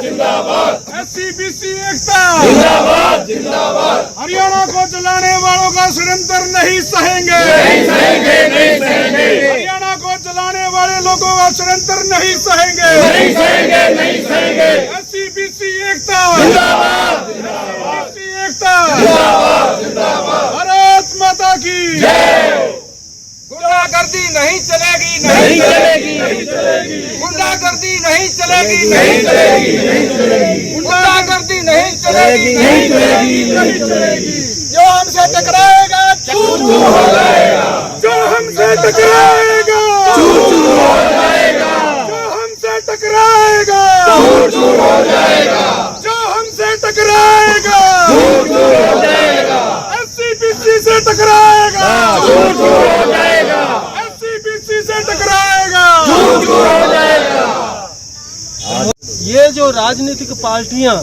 जिंदाबाद। SC BC एकता जिंदाबाद जिंदाबाद। हरियाणा को चलाने वालों का षड्यंत्र नहीं सहेंगे, नहीं सहेंगे, नहीं सहेंगे, हरियाणा को चलाने वाले लोगों का षड्यंत्र नहीं सहेंगे, नहीं सहेंगे, नहीं सहेंगे। एससी बीसी एकता जिंदाबाद बीसी एकता जिंदाबाद जिंदाबाद। भारत माता की जय। गुंडागर्दी नहीं चलेगी, नहीं चलेगी, नहीं चलेगी, गुंडागर्दी नहीं चलेगी, नहीं चलेगी, नहीं चलेगी, गुंडागर्दी नहीं चलेगी, नहीं चलेगी, नहीं चलेगी। जो हमसे टकराएगा चूर चूर हो जाएगा, जो हमसे टकराएगा चूर चूर हो जाएगा, जो हमसे टकराएगा चूर चूर हो जाएगा, जो हमसे टकराएगा चूर चूर हो जाएगा, एससी बीसी से टकराएगा चूर चूर हो जाएगा, एससी बीसी से टकराएगा चूर चूर हो जाएगा। ये जो राजनीतिक पार्टियां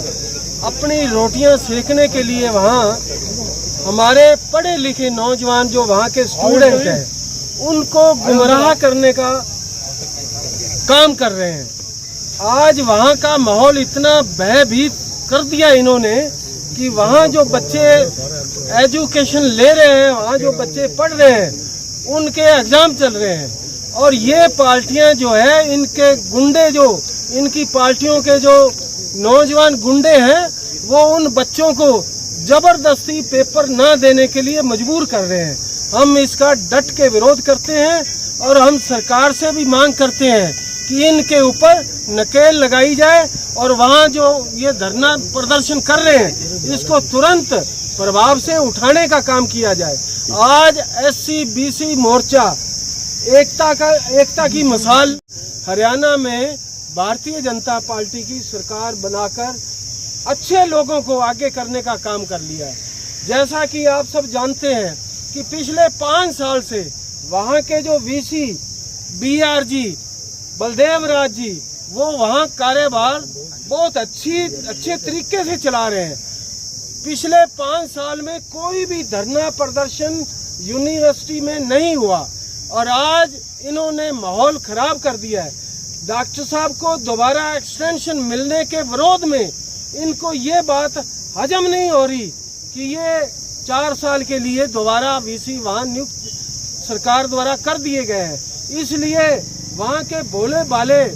अपनी रोटियां सेकने के लिए वहाँ हमारे पढ़े लिखे नौजवान जो वहाँ के स्टूडेंट हैं उनको गुमराह करने का काम कर रहे हैं। आज वहाँ का माहौल इतना भयभीत कर दिया इन्होंने कि वहाँ जो बच्चे एजुकेशन ले रहे हैं, वहाँ जो बच्चे पढ़ रहे हैं, उनके एग्जाम चल रहे हैं और ये पार्टियां जो है इनके गुंडे जो इनकी पार्टियों के जो नौजवान गुंडे हैं वो उन बच्चों को जबरदस्ती पेपर ना देने के लिए मजबूर कर रहे हैं। हम इसका डट के विरोध करते हैं और हम सरकार से भी मांग करते हैं कि इनके ऊपर नकेल लगाई जाए और वहाँ जो ये धरना प्रदर्शन कर रहे हैं इसको तुरंत प्रभाव से उठाने का काम किया जाए। आज एससी बीसी मोर्चा एकता की मिसाल हरियाणा में भारतीय जनता पार्टी की सरकार बनाकर अच्छे लोगों को आगे करने का काम कर लिया है। जैसा कि आप सब जानते हैं कि पिछले 5 साल से वहाँ के जो वीसी बीआरजी बलदेव राज जी वो वहाँ कार्यभार बहुत अच्छे तरीके से चला रहे हैं। पिछले 5 साल में कोई भी धरना प्रदर्शन यूनिवर्सिटी में नहीं हुआ और आज इन्होंने माहौल खराब कर दिया है। डॉक्टर साहब को दोबारा एक्सटेंशन मिलने के विरोध में इनको ये बात हजम नहीं हो रही कि ये 4 साल के लिए दोबारा वीसी वहाँ नियुक्त सरकार द्वारा कर दिए गए हैं। इसलिए वहाँ के भोले भाले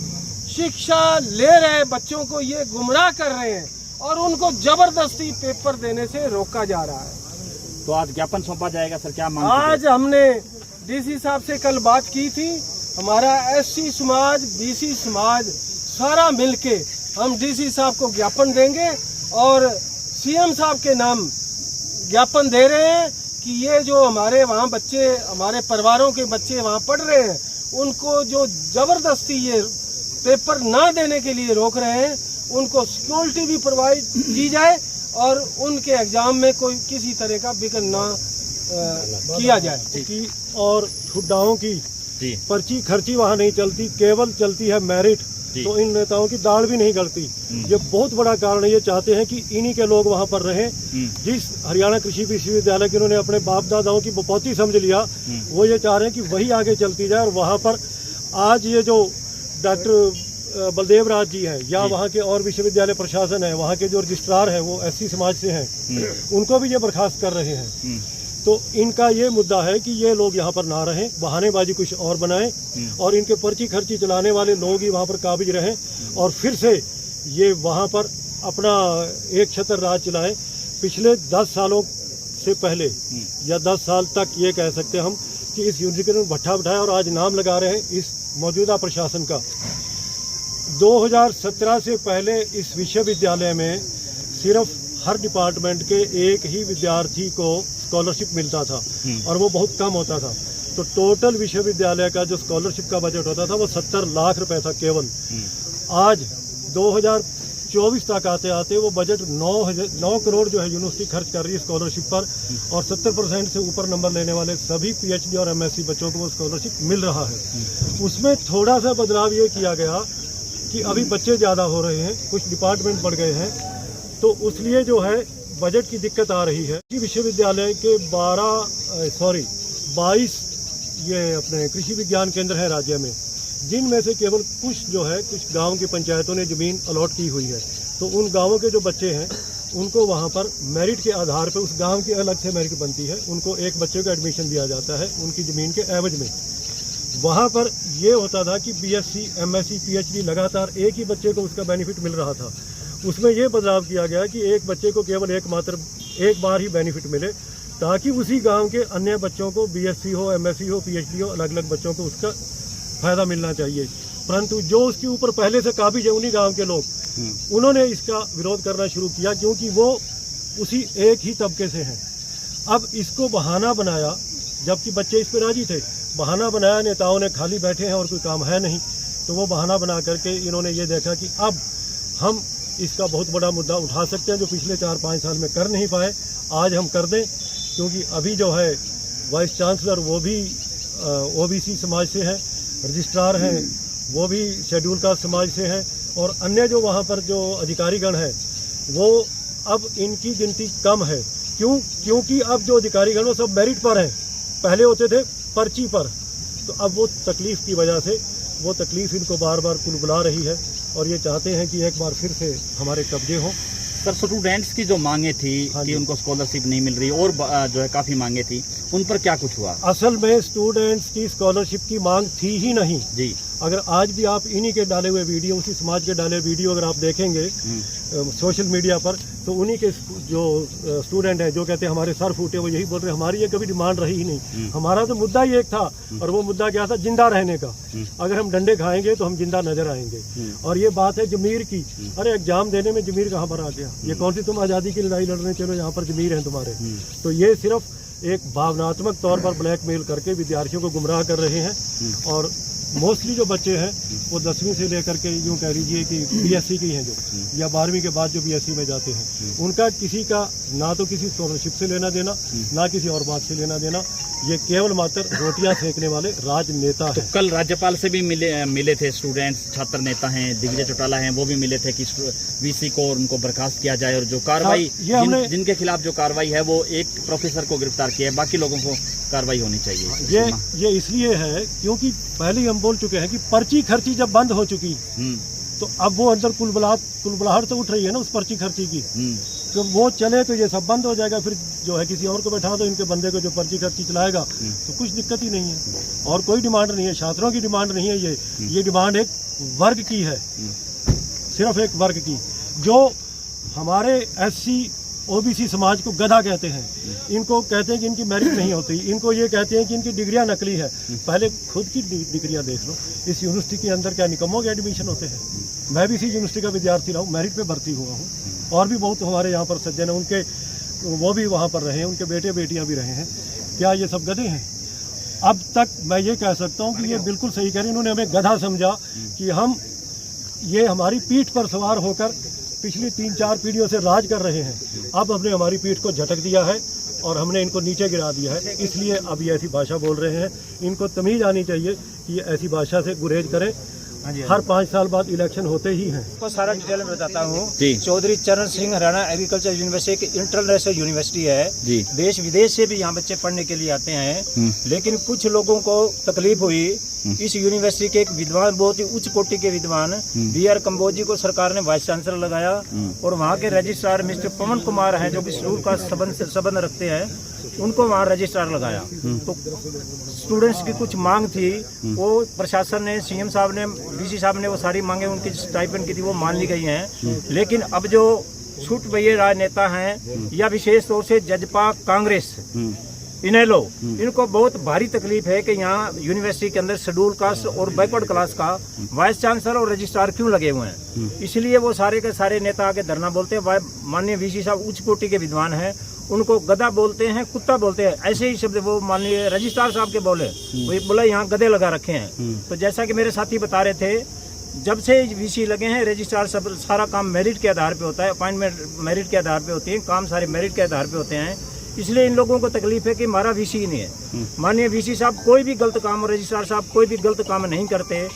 शिक्षा ले रहे बच्चों को ये गुमराह कर रहे हैं और उनको जबरदस्ती पेपर देने से रोका जा रहा है। तो आज ज्ञापन सौंपा जाएगा सर, क्या मांग? आज हमने डीसी साहब से कल बात की थी। हमारा एससी समाज बीसी समाज सारा मिलके हम डीसी साहब को ज्ञापन देंगे और सीएम साहब के नाम ज्ञापन दे रहे हैं कि ये जो हमारे वहाँ बच्चे हमारे परिवारों के बच्चे वहाँ पढ़ रहे हैं उनको जो जबरदस्ती ये पेपर ना देने के लिए रोक रहे हैं उनको सिक्योरिटी भी प्रोवाइड की जाए और उनके एग्जाम में कोई किसी तरह का विघ्न ना किया जाए। की और छुट्टाओं की पर्ची खर्ची वहाँ नहीं चलती, केवल चलती है मेरिट। तो इन नेताओं की दाढ़ भी नहीं गलती। ये बहुत बड़ा कारण है। ये चाहते हैं कि इन्हीं के लोग वहाँ पर रहें। जिस हरियाणा कृषि विश्वविद्यालय के उन्होंने अपने बाप दादाओं की बपौती समझ लिया, वो ये चाह रहे हैं कि वही आगे चलती जाए। और वहाँ पर आज ये जो डॉक्टर बलदेव राज जी हैं या वहाँ के और विश्वविद्यालय प्रशासन है, वहाँ के जो रजिस्ट्रार हैं वो एससी समाज से हैं, उनको भी ये बर्खास्त कर रहे हैं। तो इनका ये मुद्दा है कि ये लोग यहाँ पर ना रहें, बहानेबाजी कुछ और बनाएं और इनके पर्ची खर्ची चलाने वाले लोग ही वहाँ पर काबिज रहें और फिर से ये वहाँ पर अपना एक छत्र राज चलाएं। पिछले 10 सालों से पहले या 10 साल तक ये कह सकते हैं हम कि इस यूनिवर्सिटी में भट्ठा बिठाया और आज नाम लगा रहे हैं इस मौजूदा प्रशासन का। 2017 से पहले इस विश्वविद्यालय में सिर्फ हर डिपार्टमेंट के एक ही विद्यार्थी को स्कॉलरशिप मिलता था और वो बहुत कम होता था। तो टोटल विश्वविद्यालय का जो स्कॉलरशिप का बजट होता था वो 70 लाख रुपए था केवल। आज 2024 तक आते आते वो बजट 9 करोड़ जो है यूनिवर्सिटी खर्च कर रही है स्कॉलरशिप पर और 70% से ऊपर नंबर लेने वाले सभी पीएचडी और एमएससी बच्चों को वो स्कॉलरशिप मिल रहा है। उसमें थोड़ा सा बदलाव ये किया गया कि अभी बच्चे ज़्यादा हो रहे हैं, कुछ डिपार्टमेंट बढ़ गए हैं, तो उसलिए जो है बजट की दिक्कत आ रही है। विश्वविद्यालय के 22 ये अपने कृषि विज्ञान केंद्र हैं राज्य में, जिनमें से केवल कुछ जो है कुछ गांव की पंचायतों ने ज़मीन अलॉट की हुई है। तो उन गांवों के जो बच्चे हैं उनको वहाँ पर मेरिट के आधार पर, उस गांव की अलग से मेरिट बनती है, उनको एक बच्चे को एडमिशन दिया जाता है उनकी ज़मीन के एवज में। वहाँ पर ये होता था कि BSc, MSc, PhD लगातार एक ही बच्चे को उसका बेनिफिट मिल रहा था। उसमें ये बदलाव किया गया कि एक बच्चे को केवल एक बार ही बेनिफिट मिले, ताकि उसी गांव के अन्य बच्चों को BSc हो, MSc हो, PhD हो, अलग अलग बच्चों को उसका फ़ायदा मिलना चाहिए। परंतु जो उसके ऊपर पहले से काबिज है उन्हीं गाँव के लोग, उन्होंने इसका विरोध करना शुरू किया, क्योंकि वो उसी एक ही तबके से हैं। अब इसको बहाना बनाया, जबकि बच्चे इस पर राजी थे, बहाना बनाया नेताओं ने, खाली बैठे हैं और कोई काम है नहीं, तो वो बहाना बना करके इन्होंने ये देखा कि अब हम इसका बहुत बड़ा मुद्दा उठा सकते हैं जो पिछले 4-5 साल में कर नहीं पाए, आज हम कर दें। क्योंकि अभी जो है वाइस चांसलर वो भी OBC समाज से हैं, रजिस्ट्रार हैं वो भी शेड्यूल कास्ट समाज से हैं, और अन्य जो वहाँ पर जो अधिकारीगण हैं वो अब इनकी गिनती कम है। क्योंकि अब जो अधिकारीगण वो सब मेरिट पर हैं, पहले होते थे पर्ची पर। तो अब वो तकलीफ़ की वजह से वो तकलीफ़ इनको बार बार कुलबुला रही है, और ये चाहते हैं कि एक बार फिर से हमारे कब्जे हों। सर, स्टूडेंट्स की जो मांगे थी कि उनको स्कॉलरशिप नहीं मिल रही और जो है काफ़ी मांगे थी, उन पर क्या कुछ हुआ? असल में स्टूडेंट्स की स्कॉलरशिप की मांग थी ही नहीं जी। अगर आज भी आप इन्हीं के डाले हुए वीडियो, उसी समाज के डाले वीडियो अगर आप देखेंगे सोशल मीडिया पर, तो उन्हीं के जो स्टूडेंट हैं जो कहते हैं हमारे सर फूटे, वो यही बोल रहे हैं हमारी ये कभी डिमांड रही ही नहीं। हमारा तो मुद्दा ही एक था, और वो मुद्दा क्या था? जिंदा रहने का। अगर हम डंडे खाएंगे तो हम जिंदा नजर आएंगे। और ये बात है जमीर की। अरे एग्जाम देने में जमीर कहाँ पर आ गया? ये कौन सी तुम आज़ादी की लड़ाई लड़ रहे, चलो यहाँ पर जमीर है तुम्हारे। तो ये सिर्फ एक भावनात्मक तौर पर ब्लैकमेल करके विद्यार्थियों को गुमराह कर रहे हैं। और मोस्टली जो बच्चे हैं वो 10वीं से लेकर के यूँ कह लीजिए कि BSc की हैं जो, या 12वीं के बाद जो BSc में जाते हैं, उनका किसी का ना तो किसी स्कॉलरशिप से लेना देना, ना किसी और बात से लेना देना। ये केवल मात्र रोटियां सेकने वाले राजनेता हैं। तो कल राज्यपाल से भी मिले थे स्टूडेंट्स, छात्र नेता हैं, दिग्विजय चौटाला हैं, वो भी मिले थे कि VC को उनको बर्खास्त किया जाए, और जो कार्रवाई जिनके खिलाफ जो कार्रवाई है वो एक प्रोफेसर को गिरफ्तार किया है, बाकी लोगों को कार्रवाई होनी चाहिए। ये इसलिए है क्योंकि पहले ही हम बोल चुके हैं कि पर्ची खर्ची जब बंद हो चुकी तो अब वो अंदर कुलबुलाहट तो उठ रही है ना उस पर्ची खर्ची की। तो वो चले तो ये सब बंद हो जाएगा, फिर जो है किसी और को बैठा दो, इनके बंदे को जो पर्ची खर्ची चलाएगा, तो कुछ दिक्कत ही नहीं है। और कोई डिमांड नहीं है, छात्रों की डिमांड नहीं है, ये डिमांड एक वर्ग की है, सिर्फ एक वर्ग की, जो हमारे SC OBC समाज को गधा कहते हैं। इनको कहते हैं कि इनकी मेरिट नहीं होती, इनको ये कहते हैं कि इनकी डिग्रियां नकली है। पहले खुद की डिग्रियां देख लो, इस यूनिवर्सिटी के अंदर क्या निकम्मों के एडमिशन होते हैं? मैं भी इसी यूनिवर्सिटी का विद्यार्थी रहा हूँ, मेरिट पे भर्ती हुआ हूँ, और भी बहुत हमारे यहाँ पर सज्जन हैं, उनके वो भी वहाँ पर रहे हैं, उनके बेटे बेटियाँ भी रहे हैं। क्या ये सब गधे हैं? अब तक मैं ये कह सकता हूँ कि ये बिल्कुल सही कह रहे हैं। इन्होंने हमें गधा समझा कि हम ये हमारी पीठ पर सवार होकर पिछली 3-4 पीढ़ियों से राज कर रहे हैं। अब हमने हमारी पीठ को झटक दिया है और हमने इनको नीचे गिरा दिया है, इसलिए अब ये ऐसी भाषा बोल रहे हैं। इनको तमीज़ आनी चाहिए कि ये ऐसी भाषा से गुरेज करें। हर 5 साल बाद इलेक्शन होते ही हैं। तो सारा डिटेल में बताता हूँ। चौधरी चरण सिंह हरियाणा एग्रीकल्चर यूनिवर्सिटी एक इंटरनेशनल यूनिवर्सिटी है जी। देश विदेश से भी यहाँ बच्चे पढ़ने के लिए आते हैं, लेकिन कुछ लोगों को तकलीफ हुई। इस यूनिवर्सिटी के एक विद्वान, बहुत ही उच्च कोटि के विद्वान BR कंबोजी को सरकार ने वाइस चांसलर लगाया, और वहाँ के रजिस्ट्रार मिस्टर पवन कुमार हैं जो कि शेड्यूल का संबंध रखते हैं, उनको वहाँ रजिस्ट्रार लगाया। तो स्टूडेंट्स की कुछ मांग थी, वो प्रशासन ने, CM साहब ने, VC साहब ने वो सारी मांगे उनकी स्टाइपेंड की थी वो मान ली गई हैं। लेकिन अब जो छूट भैया राजनेता हैं, या विशेष तौर से जजपा कांग्रेस इनेलो, इनको बहुत भारी तकलीफ है कि यहाँ यूनिवर्सिटी के अंदर शेड्यूल कास्ट और बैकवर्ड क्लास का वाइस चांसलर और रजिस्ट्रार क्यों लगे हुए हैं। इसलिए वो सारे के सारे नेता आके धरना बोलते हैं। माननीय VC साहब उच्च कोटि के विद्वान हैं, उनको गधा बोलते हैं, कुत्ता बोलते हैं, ऐसे ही शब्द वो माननीय रजिस्ट्रार साहब के बोले। वो बोला यहाँ गधे लगा रखे हैं। तो जैसा कि मेरे साथी बता रहे थे, जब से VC लगे हैं, रजिस्ट्रार सब सारा काम मेरिट के आधार पे होता है, अपॉइंटमेंट मेरिट के आधार पे होती है, काम सारे मेरिट के आधार पे होते हैं। इसलिए इन लोगों को तकलीफ है कि हमारा VC ही नहीं है। माननीय VC साहब कोई भी गलत काम, और रजिस्ट्रार साहब कोई भी गलत काम नहीं करते,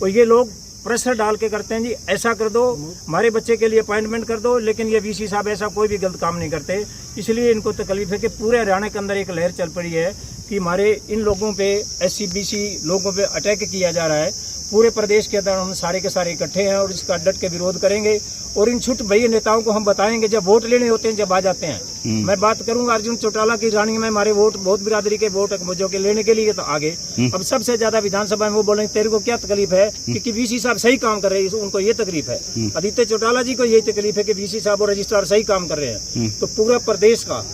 और ये लोग प्रेशर डाल के करते हैं, जी ऐसा कर दो, हमारे बच्चे के लिए अपॉइंटमेंट कर दो, लेकिन ये VC साहब ऐसा कोई भी गलत काम नहीं करते। इसलिए इनको तकलीफ है कि पूरे हरियाणा के अंदर एक लहर चल पड़ी है कि हमारे इन लोगों पे, SC BC लोगों पे अटैक किया जा रहा है। पूरे प्रदेश के अंदर हम सारे के सारे इकट्ठे हैं और इसका डट के विरोध करेंगे। और इन छुट भई नेताओं को हम बताएंगे, जब वोट लेने होते हैं, जब आ जाते हैं। मैं बात करूंगा अर्जुन चौटाला की रानी में हमारे वोट बहुत बिरादरी के वोट मुझे के लेने के लिए तो आगे। अब सबसे ज्यादा विधानसभा में वो बोलेंगे तेरे को क्या तकलीफ है, क्योंकि वीसी साहब सही काम कर रहे हैं, उनको ये तकलीफ है। आदित्य चौटाला जी को यही तकलीफ है कि वीसी साहब और रजिस्ट्रार सही काम कर रहे हैं। तो पूरा प्रदेश का,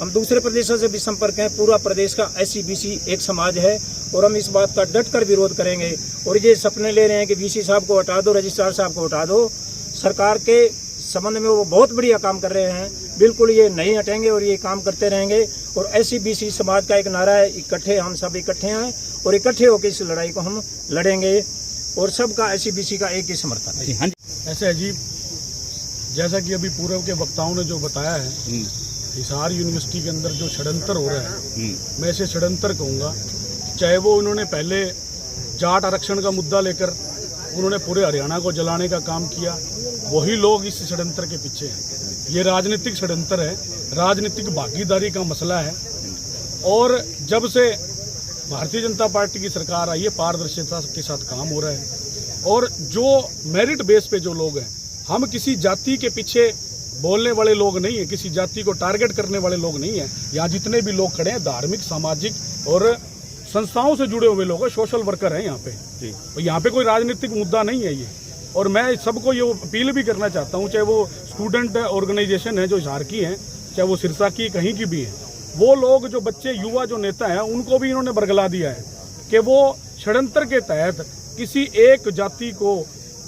हम दूसरे प्रदेशों से भी संपर्क हैं, पूरा प्रदेश का SC BC एक समाज है और हम इस बात का डट कर विरोध करेंगे। और ये सपने ले रहे हैं कि VC साहब को हटा दो, रजिस्ट्रार साहब को हटा दो, सरकार के संबंध में वो बहुत बढ़िया काम कर रहे हैं, बिल्कुल ये नहीं हटेंगे और ये काम करते रहेंगे। और SC BC समाज का एक नारा है, इकट्ठे, हम सब इकट्ठे हैं और इकट्ठे होकर इस लड़ाई को हम लड़ेंगे और सबका SC BC का एक ही समर्थन है। ऐसे अजीब, जैसा कि अभी पूर्व के वक्ताओं ने जो बताया है, हिसार यूनिवर्सिटी के अंदर जो षड्यंत्र हो रहा है, मैं इसे षड्यंत्र कहूँगा। चाहे वो उन्होंने पहले जाट आरक्षण का मुद्दा लेकर उन्होंने पूरे हरियाणा को जलाने का काम किया, वही लोग इस षड्यंत्र के पीछे हैं। ये राजनीतिक षड्यंत्र है, राजनीतिक भागीदारी का मसला है। और जब से भारतीय जनता पार्टी की सरकार आई है, पारदर्शिता के साथ काम हो रहा है। और जो मेरिट बेस पे जो लोग हैं, हम किसी जाति के पीछे बोलने वाले लोग नहीं है, किसी जाति को टारगेट करने वाले लोग नहीं है। यहाँ जितने भी लोग खड़े हैं धार्मिक, सामाजिक और संस्थाओं से जुड़े हुए लोग हैं, सोशल वर्कर हैं यहाँ पे। और यहाँ पे कोई राजनीतिक मुद्दा नहीं है ये। और मैं सबको ये अपील भी करना चाहता हूँ, चाहे वो स्टूडेंट ऑर्गेनाइजेशन है जो हिसार की है, चाहे वो सिरसा की कहीं की भी है, वो लोग जो बच्चे, युवा जो नेता हैं, उनको भी इन्होंने बरगला दिया है कि वो षड्यंत्र के तहत किसी एक जाति को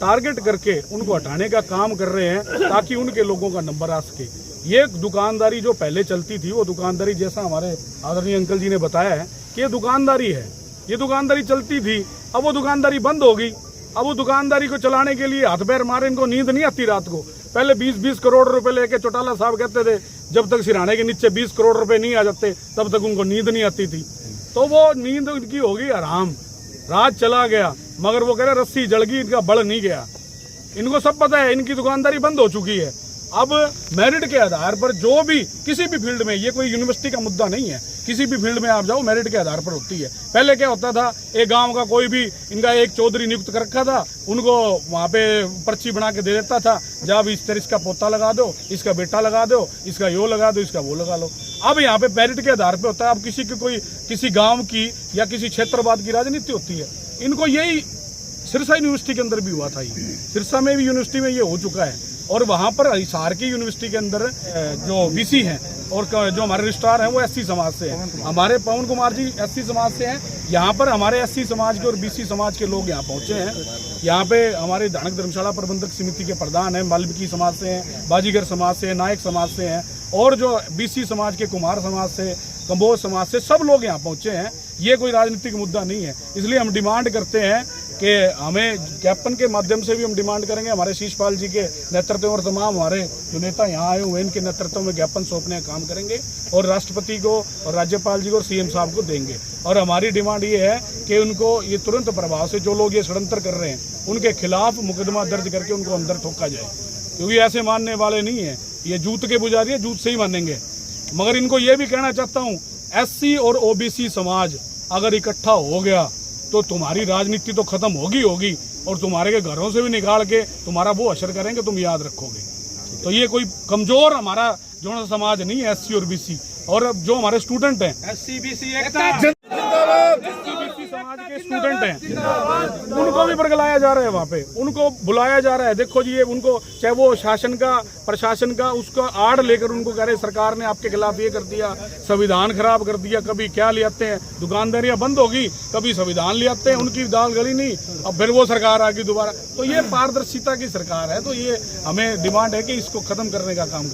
टारगेट करके उनको हटाने का काम कर रहे हैं ताकि उनके लोगों का नंबर आ सके। ये दुकानदारी जो पहले चलती थी, वो दुकानदारी, जैसा हमारे आदरणीय अंकल जी ने बताया है कि ये दुकानदारी है, ये दुकानदारी चलती थी, अब वो दुकानदारी बंद हो गई। अब वो दुकानदारी को चलाने के लिए हाथ पैर मारे, इनको नींद नहीं आती रात को। पहले 20-20 करोड़ रुपए लेके चौटाला साहब कहते थे, जब तक सिरहाने के नीचे 20 करोड़ रुपए नहीं आ जाते तब तक उनको नींद नहीं आती थी। तो वो नींद उनकी होगी आराम, रात चला गया, मगर वो कह रहे रस्सी जल गई, इनका बढ़ नहीं गया। इनको सब पता है, इनकी दुकानदारी बंद हो चुकी है। अब मेरिट के आधार पर जो भी, किसी भी फील्ड में, ये कोई यूनिवर्सिटी का मुद्दा नहीं है, किसी भी फील्ड में आप जाओ, मेरिट के आधार पर होती है। पहले क्या होता था, एक गांव का कोई भी, इनका एक चौधरी नियुक्त कर रखा था, उनको वहां पे पर्ची बना के दे देता था, जब इस तरह इसका पोता लगा दो, इसका बेटा लगा दो, इसका यो लगा दो, इसका वो लगा लो। अब यहाँ पे मेरिट के आधार पर होता है। अब किसी की कोई, किसी गाँव की या किसी क्षेत्रवाद की राजनीति होती है। इनको यही सिरसा यूनिवर्सिटी के अंदर भी हुआ था, ये सिरसा में भी यूनिवर्सिटी में ये हो चुका है। और वहाँ पर हिसार की यूनिवर्सिटी के अंदर जो VC हैं और जो हमारे रजिस्ट्रार हैं वो SC समाज से हैं। हमारे पवन कुमार जी SC समाज से हैं। यहाँ पर हमारे SC समाज के और BC समाज के लोग यहाँ पहुँचे हैं। यहाँ पे हमारे धानक धर्मशाला प्रबंधक समिति के प्रधान हैं, वाल्मीकि समाज से हैं, बाजीगर समाज से हैं, नायक समाज से हैं, और जो BC समाज के कुमार समाज से, कंबोज समाज से, सब लोग यहाँ पहुँचे हैं। ये कोई राजनीतिक मुद्दा नहीं है। इसलिए हम डिमांड करते हैं कि हमें ज्ञापन के माध्यम से भी हम डिमांड करेंगे, हमारे शीशपाल जी के नेतृत्व और तमाम हमारे जो नेता यहाँ आए हुए इनके नेतृत्व में ज्ञापन सौंपने का काम करेंगे और राष्ट्रपति को और राज्यपाल जी को और CM साहब को देंगे। और हमारी डिमांड ये है कि उनको ये तुरंत प्रभाव से जो लोग ये षड्यंत्र कर रहे हैं उनके खिलाफ मुकदमा दर्ज करके उनको अंदर ठोका जाए, क्योंकि ऐसे मानने वाले नहीं है। ये जूत के पुजारी है, जूत से ही मानेंगे। मगर इनको ये भी कहना चाहता हूँ, SC और OBC समाज अगर इकट्ठा हो गया तो तुम्हारी राजनीति तो खत्म होगी और तुम्हारे के घरों से भी निकाल के तुम्हारा वो असर करेंगे, तुम याद रखोगे। तो ये कोई कमजोर हमारा जो समाज नहीं है, SC और BC। और जो हमारे स्टूडेंट हैं, SC BC समाज के स्टूडेंट हैं, उनको भी बरगलाया जा रहा है, वहाँ पे उनको बुलाया जा रहा है। देखो जी, ये उनको, चाहे वो शासन का, प्रशासन का, उसका आड़ लेकर उनको कह रहे सरकार ने आपके खिलाफ ये कर दिया, संविधान खराब कर दिया। कभी क्या ले आते हैं, दुकानदारियां बंद होगी, कभी संविधान ले आते हैं, उनकी दाल गली नहीं, अब फिर वो सरकार आ गई दोबारा। तो ये पारदर्शिता की सरकार है। तो ये हमें डिमांड है कि इसको खत्म करने का काम करें।